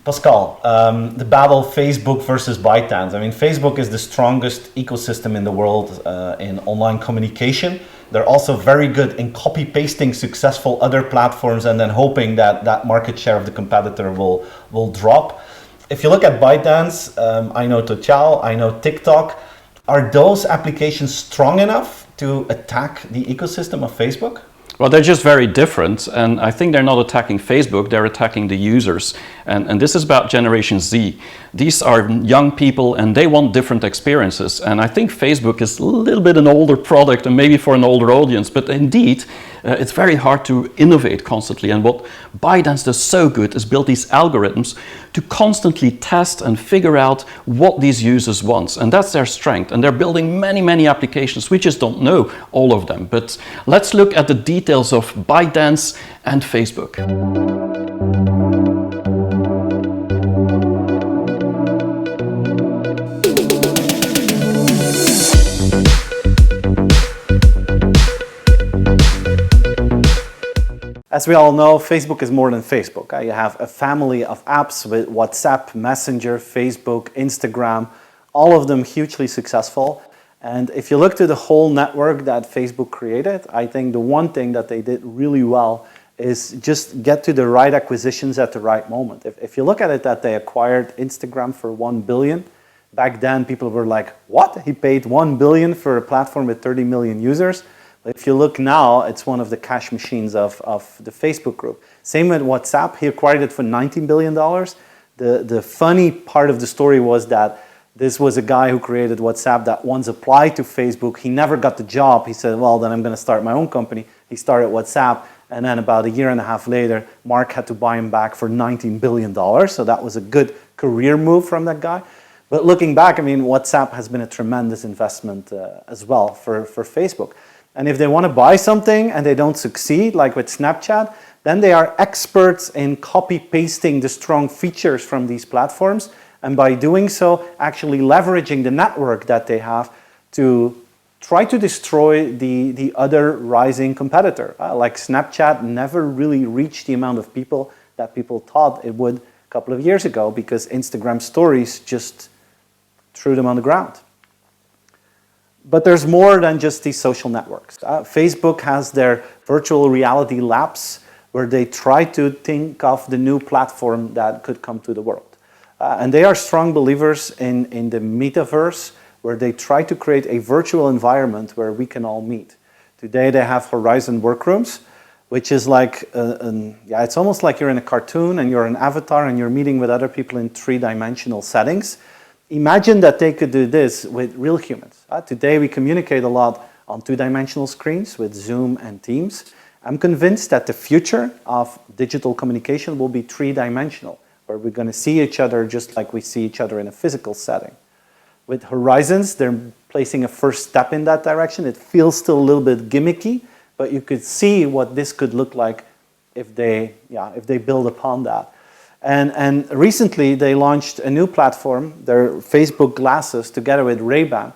Pascal, the battle Facebook versus Bytedance. I mean, Facebook is the strongest ecosystem in the world in online communication. They're also very good in copy pasting successful other platforms and then hoping that that market share of the competitor will drop. If you look at Bytedance, I know Toutiao, I know Tik Tok. Are those applications strong enough to attack the ecosystem of Facebook? Well, they're just very different, and I think they're not attacking Facebook, they're attacking the users. And this is about Generation Z. These are young people and they want different experiences. And I think Facebook is a little bit an older product and maybe for an older audience, but indeed, it's very hard to innovate constantly. And what Bytedance does so good is build these algorithms to constantly test and figure out what these users want. And that's their strength. And they're building many, many applications. We just don't know all of them. But let's look at the details of Bytedance and Facebook. As we all know, Facebook is more than Facebook. You have a family of apps with WhatsApp, Messenger, Facebook, Instagram, all of them hugely successful. And if you look to the whole network that Facebook created, I think the one thing that they did really well is just get to the right acquisitions at the right moment. If you look at it, that they acquired Instagram for 1 billion, back then people were like, what? He paid 1 billion for a platform with 30 million users? But if you look now, it's one of the cash machines of the Facebook group. Same with WhatsApp. He acquired it for $19 billion. The funny part of the story was that this was a guy who created WhatsApp that once applied to Facebook. He never got the job. He said, well, then I'm going to start my own company. He started WhatsApp. And then about a year and a half later, Mark had to buy him back for $19 billion. So that was a good career move from that guy. But looking back, I mean, WhatsApp has been a tremendous investment as well for Facebook. And if they want to buy something and they don't succeed, like with Snapchat, then they are experts in copy-pasting the strong features from these platforms. And by doing so, actually leveraging the network that they have to try to destroy the other rising competitor. Like Snapchat never really reached the amount of people that people thought it would a couple of years ago because Instagram stories just threw them on the ground. But there's more than just these social networks. Facebook has their virtual reality labs where they try to think of the new platform that could come to the world. And they are strong believers in the metaverse where they try to create a virtual environment where we can all meet. Today they have Horizon Workrooms, which is like, it's almost like you're in a cartoon and you're an avatar and you're meeting with other people in three-dimensional settings. Imagine that they could do this with real humans. Today we communicate a lot on two-dimensional screens with Zoom and Teams. I'm convinced that the future of digital communication will be three-dimensional, where we're going to see each other just like we see each other in a physical setting. With Horizons, they're placing a first step in that direction. It feels still a little bit gimmicky, but you could see what this could look like if they build upon that. And recently they launched a new platform, their Facebook glasses, together with Ray-Ban,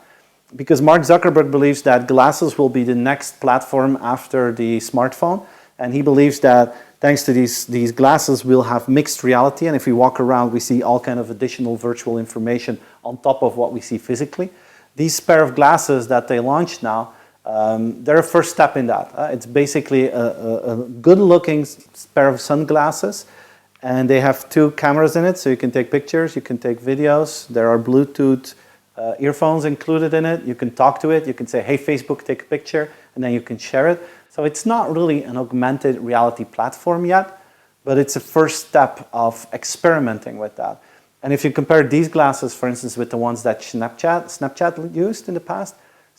because Mark Zuckerberg believes that glasses will be the next platform after the smartphone, and he believes that thanks to these glasses we'll have mixed reality, and if we walk around we see all kind of additional virtual information on top of what we see physically. These pair of glasses that they launched now, they're a first step in that. It's basically a good-looking pair of sunglasses. And they have 2 cameras in it, so you can take pictures, you can take videos. There are Bluetooth earphones included in it. You can talk to it. You can say, hey, Facebook, take a picture, and then you can share it. So it's not really an augmented reality platform yet, but it's a first step of experimenting with that. And if you compare these glasses, for instance, with the ones that Snapchat used in the past,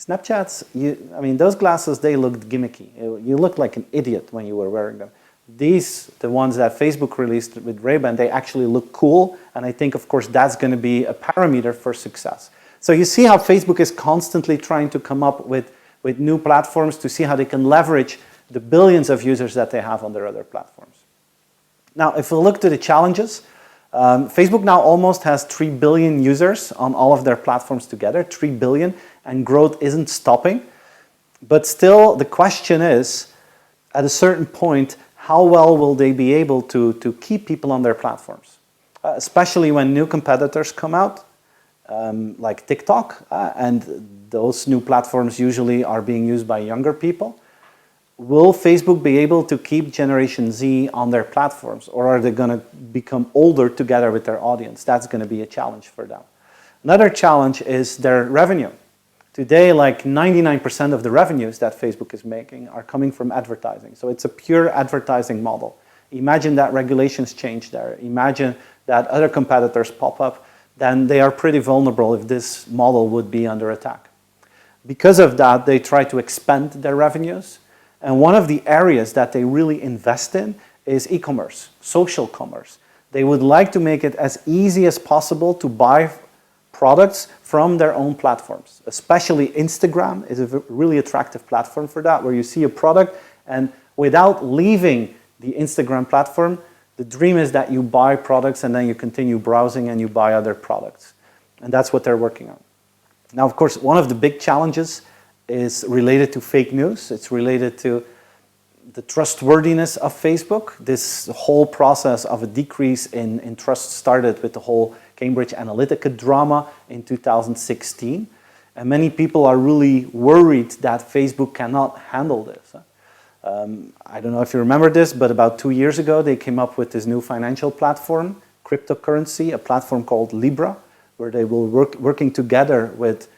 those glasses, they looked gimmicky. You looked like an idiot when you were wearing them. These, the ones that Facebook released with Ray-Ban, they actually look cool, and I think, of course, that's going to be a parameter for success. So you see how Facebook is constantly trying to come up with new platforms to see how they can leverage the billions of users that they have on their other platforms. Now, if we look to the challenges, Facebook now almost has 3 billion users on all of their platforms together, 3 billion, and growth isn't stopping. But still, the question is, at a certain point, how well will they be able to keep people on their platforms? especially when new competitors come out, like TikTok, and those new platforms usually are being used by younger people. Will Facebook be able to keep Generation Z on their platforms, or are they going to become older together with their audience? That's going to be a challenge for them. Another challenge is their revenue. Today, like 99% of the revenues that Facebook is making are coming from advertising. So it's a pure advertising model. Imagine that regulations change there. Imagine that other competitors pop up. Then they are pretty vulnerable if this model would be under attack. Because of that, they try to expand their revenues. And one of the areas that they really invest in is e-commerce, social commerce. They would like to make it as easy as possible to buy products from their own platforms. Especially Instagram is a really attractive platform for that, where you see a product and without leaving the Instagram platform, the dream is that you buy products and then you continue browsing and you buy other products. And that's what they're working on. Now, of course, one of the big challenges is related to fake news. It's related to the trustworthiness of Facebook. This whole process of a decrease in trust started with the whole Cambridge Analytica drama in 2016. And many people are really worried that Facebook cannot handle this. I don't know if you remember this, but about 2 years ago, they came up with this new financial platform, cryptocurrency, a platform called Libra, where they will working together with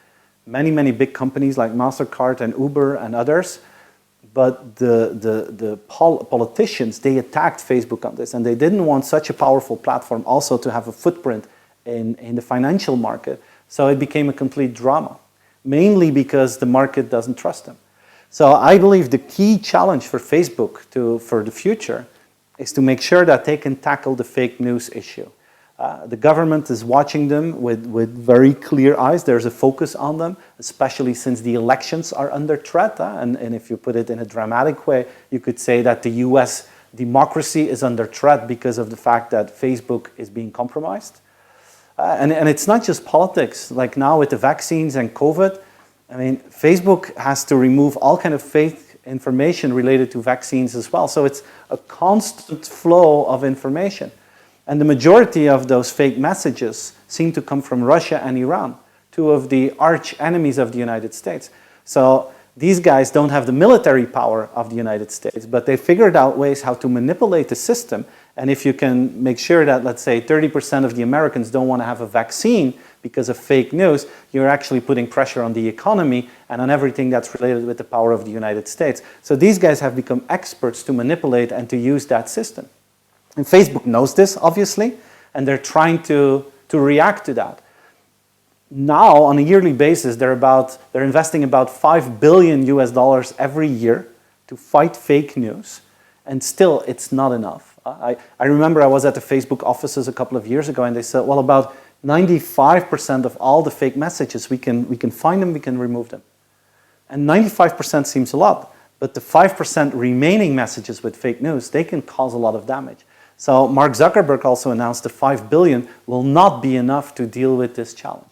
many big companies like MasterCard and Uber and others. But the politicians, they attacked Facebook on this, and they didn't want such a powerful platform also to have a footprint in the financial market. So it became a complete drama, mainly because the market doesn't trust them. So I believe the key challenge for Facebook for the future is to make sure that they can tackle the fake news issue. The government is watching them with very clear eyes. There's a focus on them, especially since the elections are under threat. And if you put it in a dramatic way, you could say that the US democracy is under threat because of the fact that Facebook is being compromised. And it's not just politics. Like now with the vaccines and COVID, I mean, Facebook has to remove all kind of fake information related to vaccines as well. So it's a constant flow of information. And the majority of those fake messages seem to come from Russia and Iran, two of the arch enemies of the United States. So these guys don't have the military power of the United States, but they figured out ways how to manipulate the system. And if you can make sure that, let's say, 30% of the Americans don't want to have a vaccine because of fake news, you're actually putting pressure on the economy and on everything that's related with the power of the United States. So these guys have become experts to manipulate and to use that system. And Facebook knows this, obviously, and they're trying to react to that. Now, on a yearly basis, they're investing about $5 billion US every year to fight fake news, and still, it's not enough. I remember I was at the Facebook offices a couple of years ago, and they said, well, about 95% of all the fake messages, we can find them, we can remove them. And 95% seems a lot, but the 5% remaining messages with fake news, they can cause a lot of damage. So Mark Zuckerberg also announced the $5 billion will not be enough to deal with this challenge.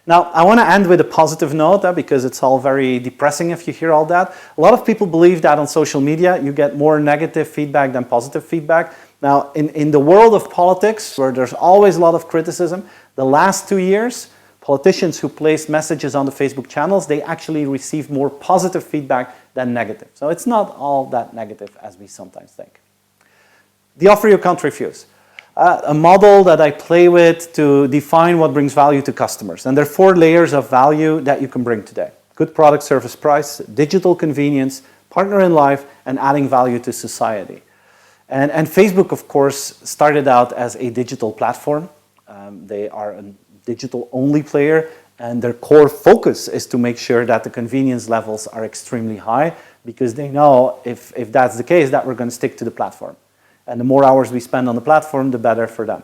Now, I want to end with a positive note because it's all very depressing if you hear all that. A lot of people believe that on social media you get more negative feedback than positive feedback. Now, in the world of politics, where there's always a lot of criticism, the last 2 years, politicians who placed messages on the Facebook channels, they actually received more positive feedback than negative. So it's not all that negative as we sometimes think. The offer you can't refuse. A model that I play with to define what brings value to customers. And there are 4 layers of value that you can bring today. Good product, service, price, digital convenience, partner in life, and adding value to society. And Facebook, of course, started out as a digital platform. They are a digital-only player, and their core focus is to make sure that the convenience levels are extremely high, because they know if that's the case, that we're going to stick to the platform. And the more hours we spend on the platform, the better for them.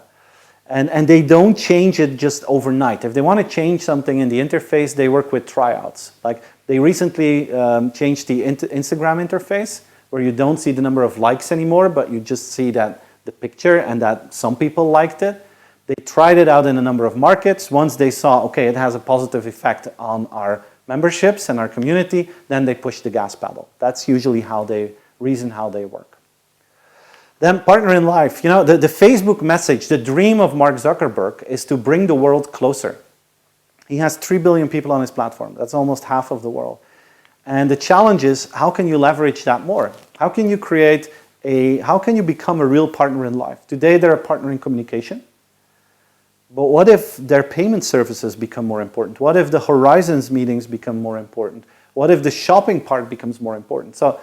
And they don't change it just overnight. If they want to change something in the interface, they work with tryouts. Like they recently changed the Instagram interface, where you don't see the number of likes anymore, but you just see that the picture and that some people liked it. They tried it out in a number of markets. Once they saw, okay, it has a positive effect on our memberships and our community, then they push the gas pedal. That's usually how they work. Then partner in life. You know, the Facebook message, the dream of Mark Zuckerberg is to bring the world closer. He has 3 billion people on his platform. That's almost half of the world. And the challenge is, how can you leverage that more? How can you how can you become a real partner in life? Today they're a partner in communication. But what if their payment services become more important? What if the Horizons meetings become more important? What if the shopping part becomes more important? So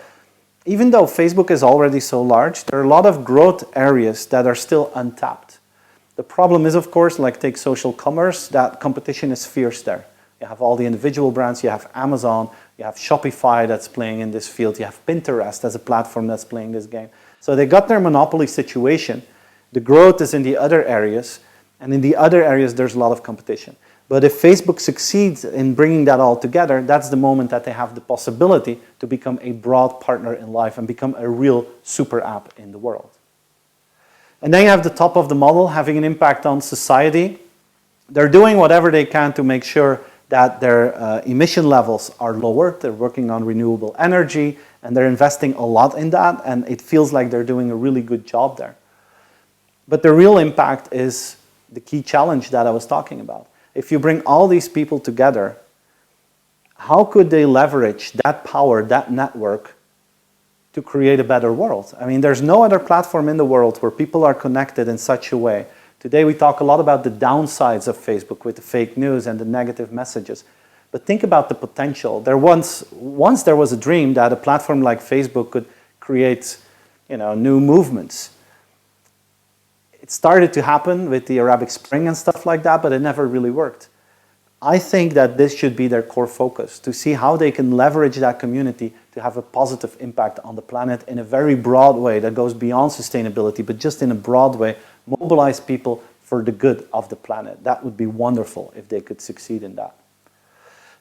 even though Facebook is already so large, there are a lot of growth areas that are still untapped. The problem is, of course, like take social commerce, that competition is fierce there. You have all the individual brands, you have Amazon, you have Shopify that's playing in this field, you have Pinterest as a platform that's playing this game. So they got their monopoly situation. The growth is in the other areas, and in the other areas there's a lot of competition. But if Facebook succeeds in bringing that all together, that's the moment that they have the possibility to become a broad partner in life and become a real super app in the world. And then you have the top of the model having an impact on society. They're doing whatever they can to make sure that their emission levels are lower. They're working on renewable energy, and they're investing a lot in that, and it feels like they're doing a really good job there. But the real impact is the key challenge that I was talking about. If you bring all these people together, how could they leverage that power, that network, to create a better world? I mean, there's no other platform in the world where people are connected in such a way. Today we talk a lot about the downsides of Facebook with the fake news and the negative messages. But think about the potential. Once there was a dream that a platform like Facebook could create, new movements. It started to happen with the Arabic Spring and stuff like that, but it never really worked. I think that this should be their core focus, to see how they can leverage that community to have a positive impact on the planet in a very broad way that goes beyond sustainability, but just in a broad way, mobilize people for the good of the planet. That would be wonderful if they could succeed in that.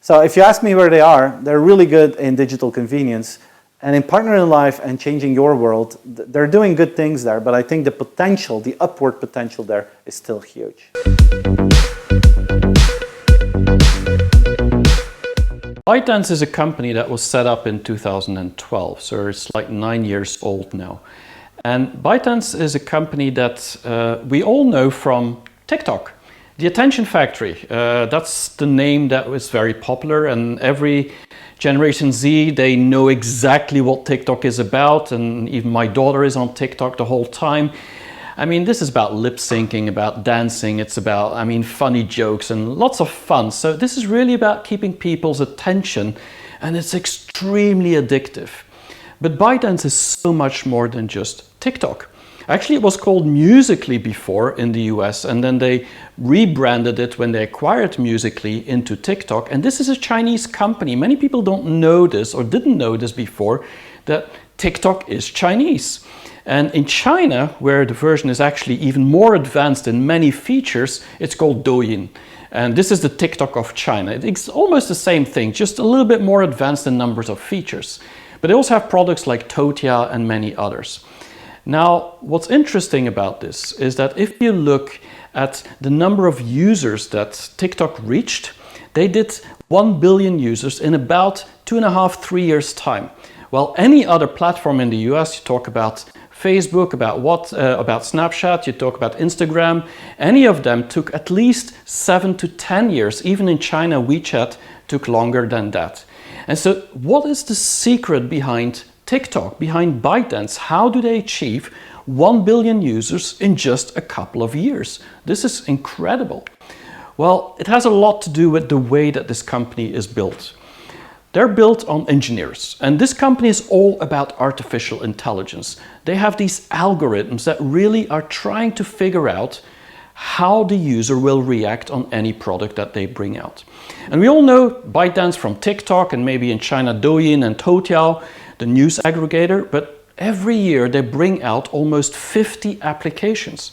So if you ask me where they are, they're really good in digital convenience. And in Partner in Life and Changing Your World, they're doing good things there, but I think the potential, the upward potential there is still huge. Bytedance is a company that was set up in 2012, so it's like 9 years old now. And Bytedance is a company that we all know from TikTok. The Attention Factory, that's the name that was very popular, and every Generation Z, they know exactly what TikTok is about, and even my daughter is on TikTok the whole time. I mean, this is about lip syncing, about dancing, it's about, funny jokes and lots of fun. So this is really about keeping people's attention, and it's extremely addictive. But Bytedance is so much more than just TikTok. Actually, it was called Musical.ly before in the US, and then they rebranded it when they acquired Musical.ly into TikTok. And this is a Chinese company. Many people don't know this or didn't know this before, that TikTok is Chinese. And in China, where the version is actually even more advanced in many features, it's called DouYin. And this is the TikTok of China. It's almost the same thing, just a little bit more advanced in numbers of features. But they also have products like Toutiao and many others. Now, what's interesting about this is that if you look at the number of users that TikTok reached, they did 1 billion users in about 2.5, 3 years' time. While any other platform in the US, you talk about Facebook, about Snapchat, you talk about Instagram, any of them took at least 7 to 10 years. Even in China, WeChat took longer than that. And so what is the secret behind TikTok, behind Bytedance? How do they achieve 1 billion users in just a couple of years? This is incredible. Well, it has a lot to do with the way that this company is built. They're built on engineers, and this company is all about artificial intelligence. They have these algorithms that really are trying to figure out how the user will react on any product that they bring out. And we all know Bytedance from TikTok, and maybe in China DouYin and Toutiao, the news aggregator, but every year they bring out almost 50 applications.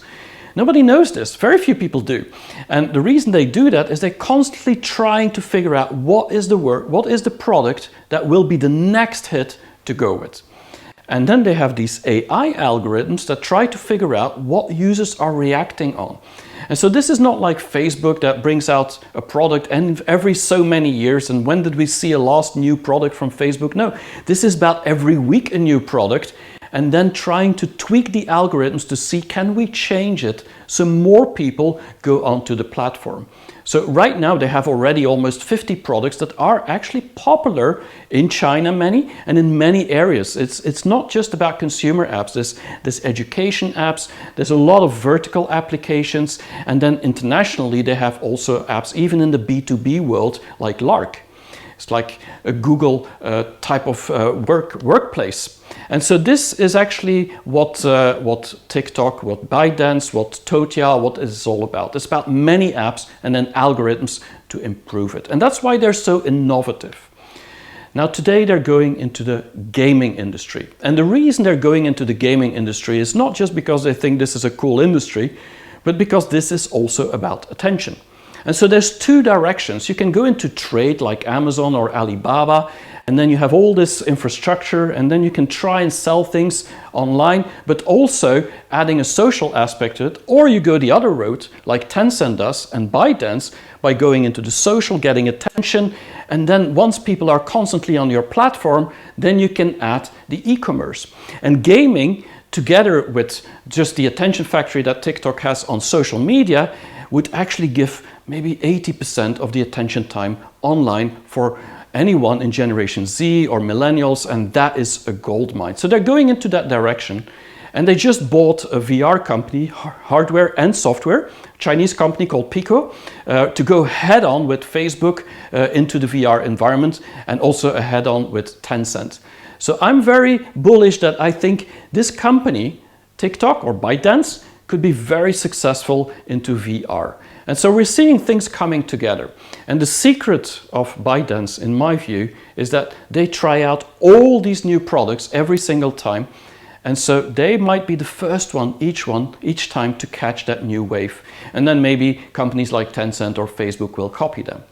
Nobody knows this, very few people do. And the reason they do that is they're constantly trying to figure out what is the product that will be the next hit to go with. And then they have these AI algorithms that try to figure out what users are reacting on. And so this is not like Facebook that brings out a product every so many years, and when did we see a last new product from Facebook? No, this is about every week a new product, and then trying to tweak the algorithms to see, can we change it so more people go onto the platform. So right now they have already almost 50 products that are actually popular in China, many, and in many areas. It's not just about consumer apps, there's education apps, there's a lot of vertical applications, and then internationally they have also apps even in the B2B world like Lark. It's like a Google type of workplace. And so this is actually what TikTok, what Bytedance, what Toutiao, what it's all about. It's about many apps and then algorithms to improve it. And that's why they're so innovative. Now today they're going into the gaming industry. And the reason they're going into the gaming industry is not just because they think this is a cool industry, but because this is also about attention. And so there's two directions. You can go into trade like Amazon or Alibaba, and then you have all this infrastructure, and then you can try and sell things online, but also adding a social aspect to it. Or you go the other route, like Tencent does and Bytedance, by going into the social, getting attention, and then once people are constantly on your platform, then you can add the e-commerce. And gaming, together with just the attention factory that TikTok has on social media, would actually give maybe 80% of the attention time online for anyone in Generation Z or millennials, and that is a gold mine. So they're going into that direction, and they just bought a VR company, hardware and software, Chinese company called Pico, to go head on with Facebook into the VR environment, and also a head on with Tencent. So I'm very bullish that I think this company, TikTok or Bytedance, could be very successful into VR. And so we're seeing things coming together. And the secret of Bytedance, in my view, is that they try out all these new products every single time. And so they might be the first one each time to catch that new wave. And then maybe companies like Tencent or Facebook will copy them.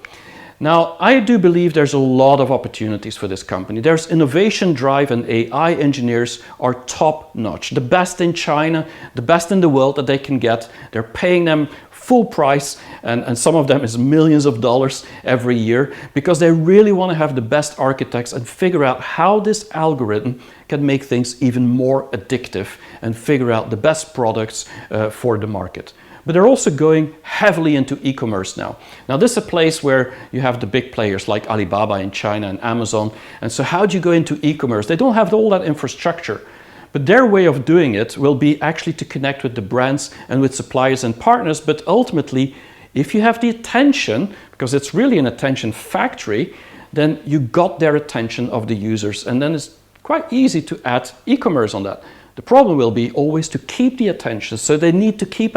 Now, I do believe there's a lot of opportunities for this company. There's innovation drive, and AI engineers are top notch. The best in China, the best in the world that they can get. They're paying them full price, and some of them is millions of dollars every year, because they really want to have the best architects and figure out how this algorithm can make things even more addictive and figure out the best products for the market. But they're also going heavily into e-commerce now. Now this is a place where you have the big players like Alibaba in China and Amazon. And so how do you go into e-commerce? They don't have all that infrastructure. But their way of doing it will be actually to connect with the brands and with suppliers and partners. But ultimately, if you have the attention, because it's really an attention factory, then you got their attention of the users. And then it's quite easy to add e-commerce on that. The problem will be always to keep the attention. So they need to keep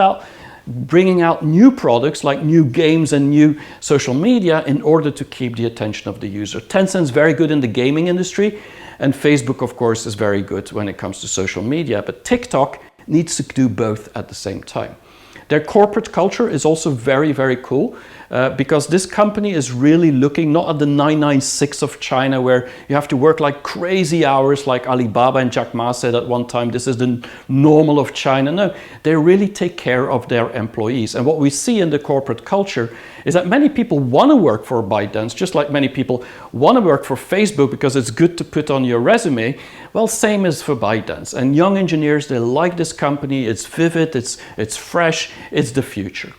bringing out new products like new games and new social media in order to keep the attention of the user. Tencent's very good in the gaming industry, and Facebook, of course, is very good when it comes to social media, but TikTok needs to do both at the same time. Their corporate culture is also very, very cool because this company is really looking not at the 996 of China, where you have to work like crazy hours like Alibaba and Jack Ma said at one time, this is the normal of China. No, they really take care of their employees. And what we see in the corporate culture is that many people want to work for Bytedance, just like many people want to work for Facebook because it's good to put on your resume. Well, same as for Bytedance. And young engineers, they like this company. It's vivid, it's fresh, it's the future.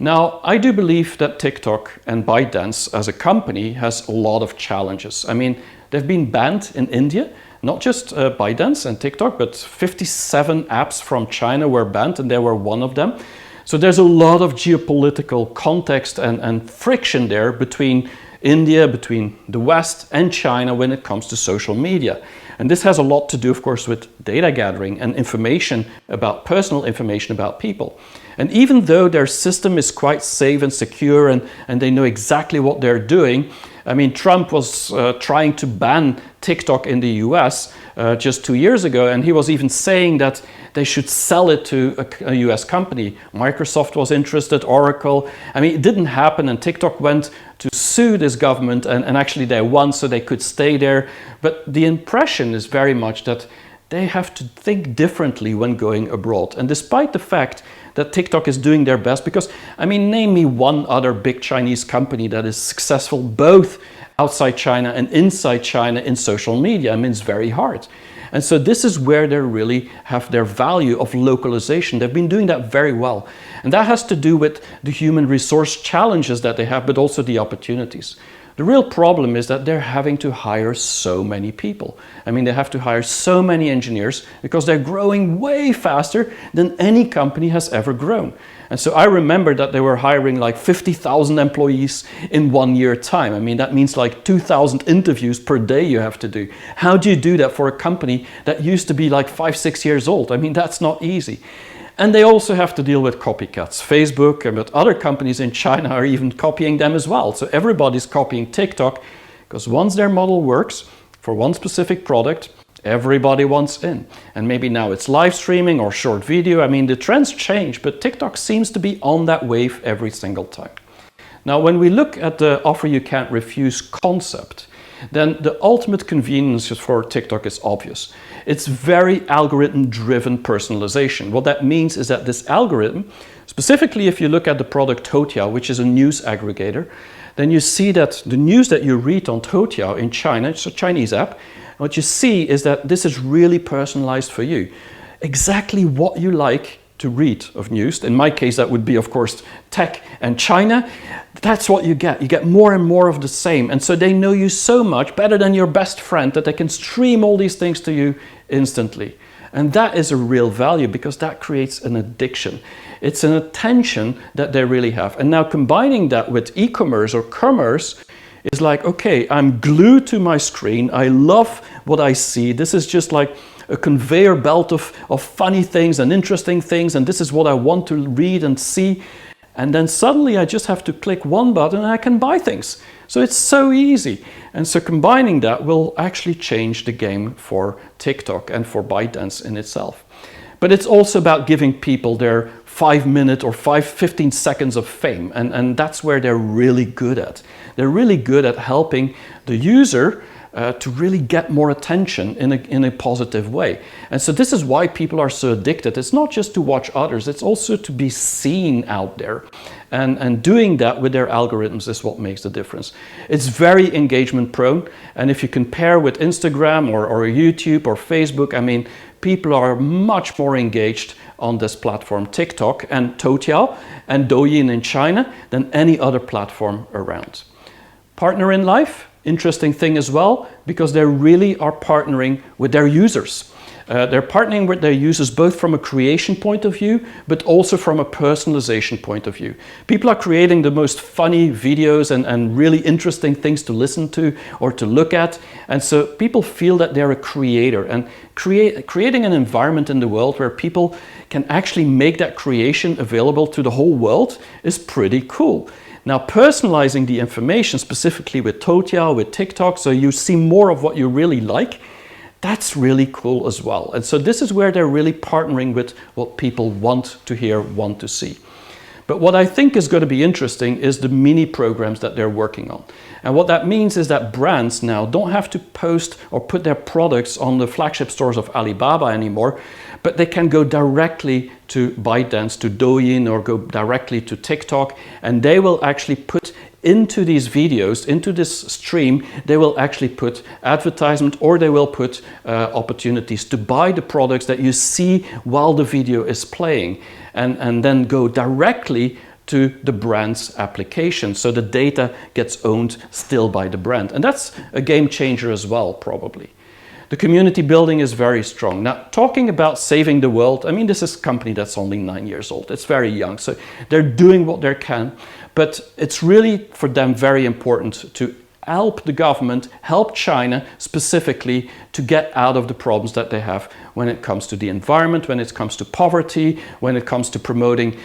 Now, I do believe that TikTok and Bytedance as a company has a lot of challenges. I mean, they've been banned in India, not just Bytedance and TikTok, but 57 apps from China were banned, and they were one of them. So there's a lot of geopolitical context and friction there between India, between the West and China when it comes to social media. And this has a lot to do, of course, with data gathering and information about personal information about people. And even though their system is quite safe and secure and they know exactly what they're doing, I mean, Trump was trying to ban TikTok in the US just 2 years ago, and he was even saying that they should sell it to a US company. Microsoft was interested, Oracle. I mean, it didn't happen, and TikTok went to sue this government, and actually they won, so they could stay there. But the impression is very much that they have to think differently when going abroad. And despite the fact that TikTok is doing their best, because, I mean, name me one other big Chinese company that is successful both outside China and inside China in social media. I mean, it's very hard. And so this is where they really have their value of localization. They've been doing that very well. And that has to do with the human resource challenges that they have, but also the opportunities. The real problem is that they're having to hire so many people. I mean, they have to hire so many engineers because they're growing way faster than any company has ever grown. And so I remember that they were hiring like 50,000 employees in 1 year time. I mean, that means like 2,000 interviews per day you have to do. How do you do that for a company that used to be like 5-6 years old? I mean, that's not easy. And they also have to deal with copycats. Facebook and other companies in China are even copying them as well. So everybody's copying TikTok because once their model works for one specific product, everybody wants in. And maybe now it's live streaming or short video. I mean, the trends change, but TikTok seems to be on that wave every single time. Now, when we look at the offer you can't refuse concept, then the ultimate convenience for TikTok is obvious. It's very algorithm-driven personalization. What that means is that this algorithm, specifically if you look at the product Toutiao, which is a news aggregator, then you see that the news that you read on Toutiao in China, it's a Chinese app, what you see is that this is really personalized for you. Exactly what you like to read of news. In my case, that would be, of course, tech and China. That's what you get. You get more and more of the same. And so they know you so much, better than your best friend, that they can stream all these things to you instantly. And that is a real value because that creates an addiction. It's an attention that they really have. And now combining that with e-commerce or commerce is like, okay, I'm glued to my screen. I love what I see. This is just like a conveyor belt of funny things and interesting things, and this is what I want to read and see. And then suddenly I just have to click one button and I can buy things. So it's so easy. And so combining that will actually change the game for TikTok and for Bytedance in itself. But it's also about giving people their 5-minute or 15 seconds of fame. And that's where they're really good at. They're really good at helping the user to really get more attention in a positive way. And so this is why people are so addicted. It's not just to watch others, it's also to be seen out there. And doing that with their algorithms is what makes the difference. It's very engagement prone. And if you compare with Instagram or YouTube or Facebook, I mean, people are much more engaged on this platform, TikTok and Toutiao and DouYin in China, than any other platform around. Partner in life, interesting thing as well, because they really are partnering with their users. They're partnering with their users both from a creation point of view, but also from a personalization point of view. People are creating the most funny videos and really interesting things to listen to or to look at. And so people feel that they're a creator, and creating an environment in the world where people can actually make that creation available to the whole world is pretty cool. Now, personalizing the information specifically with Toutiao, with TikTok, so you see more of what you really like, that's really cool as well. And so this is where they're really partnering with what people want to hear, want to see. But what I think is going to be interesting is the mini programs that they're working on. And what that means is that brands now don't have to post or put their products on the flagship stores of Alibaba anymore, but they can go directly to Bytedance, to DouYin, or go directly to TikTok, and they will actually put into these videos, into this stream, they will actually put advertisement, or they will put opportunities to buy the products that you see while the video is playing, and then go directly to the brand's application. So the data gets owned still by the brand. And that's a game changer as well, probably. The community building is very strong. Now, talking about saving the world, I mean, this is a company that's only 9 years old. It's very young, so they're doing what they can. But it's really, for them, very important to help the government, help China specifically to get out of the problems that they have when it comes to the environment, when it comes to poverty, when it comes to promoting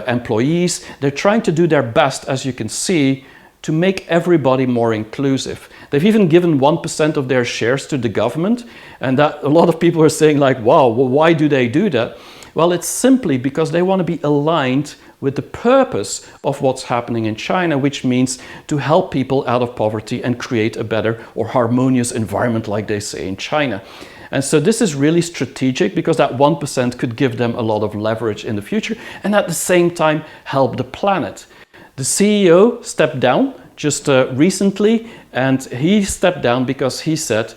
employees. They're trying to do their best, as you can see, to make everybody more inclusive. They've even given 1% of their shares to the government, and that a lot of people are saying like, wow, well, why do they do that? Well, it's simply because they want to be aligned with the purpose of what's happening in China, which means to help people out of poverty and create a better or harmonious environment, like they say in China. And so this is really strategic because that 1% could give them a lot of leverage in the future and at the same time help the planet. The CEO stepped down just recently, and he stepped down because he said,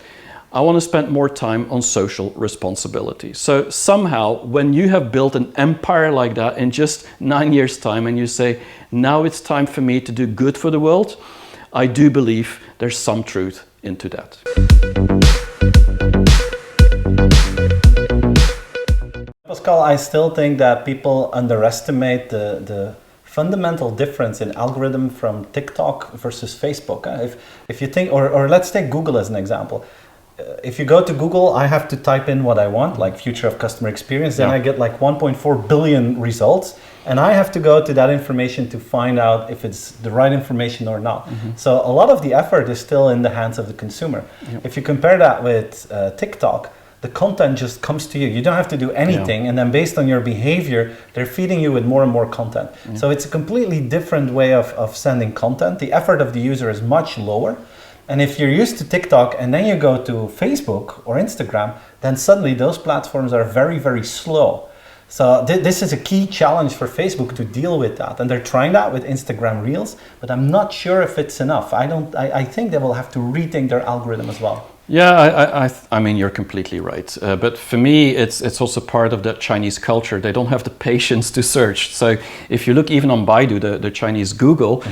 I want to spend more time on social responsibility. So somehow, when you have built an empire like that in just 9 years' time, and you say, now it's time for me to do good for the world, I do believe there's some truth into that. Pascal, I still think that people underestimate the fundamental difference in algorithm from TikTok versus Facebook. If you think, or let's take Google as an example. If you go to Google, I have to type in what I want, like future of customer experience, then I get like 1.4 billion results, and I have to go to that information to find out if it's the right information or not. So a lot of the effort is still in the hands of the consumer. If you compare that with TikTok, the content just comes to you. You don't have to do anything, and then based on your behavior, they're feeding you with more and more content. So it's a completely different way of sending content. The effort of the user is much lower. And if you're used to TikTok and then you go to Facebook or Instagram, then suddenly those platforms are very, very slow. So this is a key challenge for Facebook to deal with that. And they're trying that with Instagram Reels, but I'm not sure if it's enough. I think they will have to rethink their algorithm as well. Yeah, I mean, you're completely right. But for me, it's also part of that Chinese culture. They don't have the patience to search. So if you look even on Baidu, the Chinese Google,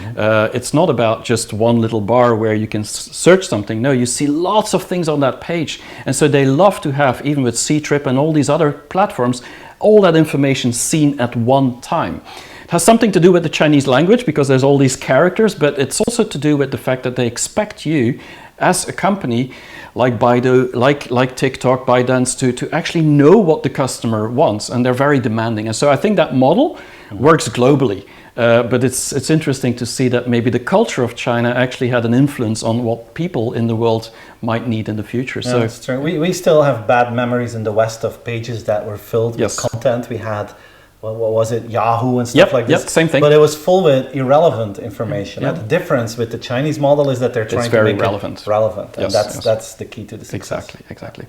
it's not about just one little bar where you can search something. No, you see lots of things on that page. And so they love to have, even with Ctrip and all these other platforms, all that information seen at one time. It has something to do with the Chinese language because there's all these characters, but it's also to do with the fact that they expect you as a company like Baidu, like TikTok, Bytedance, to actually know what the customer wants, and they're very demanding. And so I think that model works globally. But it's interesting to see that maybe the culture of China actually had an influence on what people in the world might need in the future. Yeah, so that's true. We still have bad memories in the West of pages that were filled with content. We had, what was it, Yahoo and stuff like this? Yep, same thing. But it was full with irrelevant information. The difference with the Chinese model is that they're trying to make it relevant. And that's the key to the success. Exactly.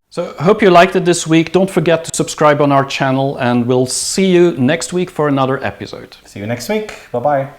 So hope you liked it this week. Don't forget to subscribe on our channel, and we'll see you next week for another episode. See you next week. Bye-bye.